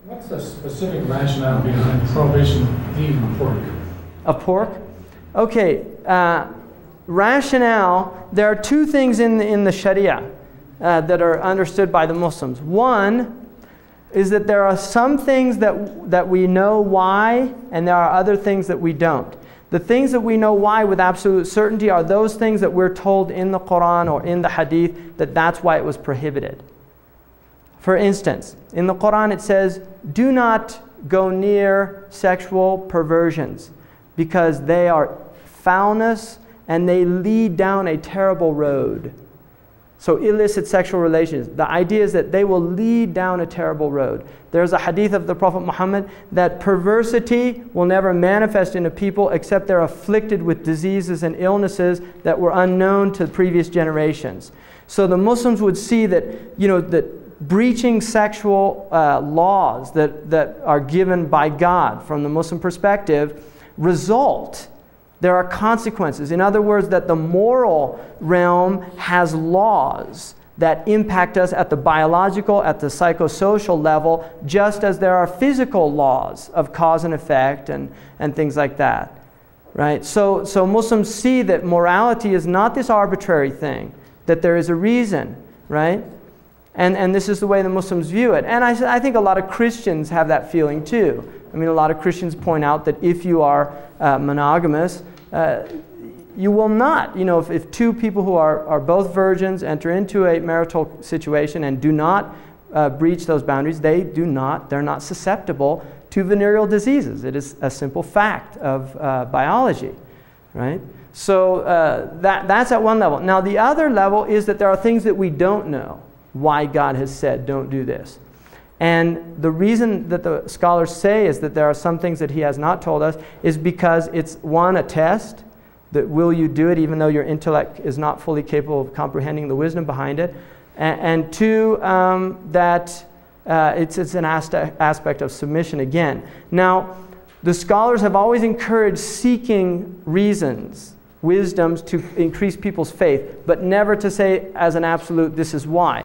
What's the specific rationale behind the prohibition of eating pork? Of pork? Okay, rationale, there are two things in the Sharia that are understood by the Muslims. One is that there are some things that we know why, and there are other things that we don't. The things that we know why with absolute certainty are those things that we're told in the Quran or in the Hadith that that's why it was prohibited. For instance, in the Quran it says, do not go near sexual perversions because they are foulness and they lead down a terrible road. So illicit sexual relations, the idea is that they will lead down a terrible road. There's a hadith of the Prophet Muhammad that perversity will never manifest in a people except they're afflicted with diseases and illnesses that were unknown to previous generations. So the Muslims would see that, that breaching sexual laws that are given by God from the Muslim perspective there are consequences. In other words, that the moral realm has laws that impact us at the biological, at the psychosocial level, just as there are physical laws of cause and effect and things like that. Right? So Muslims see that morality is not this arbitrary thing, that there is a reason, right? And this is the way the Muslims view it. And I think a lot of Christians have that feeling too. I mean, a lot of Christians point out that if you are monogamous, you will not, if two people who are both virgins enter into a marital situation and do not breach those boundaries, they're not susceptible to venereal diseases. It is a simple fact of biology, right? So that's at one level. Now, the other level is that there are things that we don't know why God has said, don't do this. And the reason that the scholars say is that there are some things that he has not told us is because it's, one, a test, that will you do it even though your intellect is not fully capable of comprehending the wisdom behind it, and two, that it's an aspect of submission again. Now, the scholars have always encouraged seeking reasons, wisdoms to increase people's faith, but never to say as an absolute, this is why.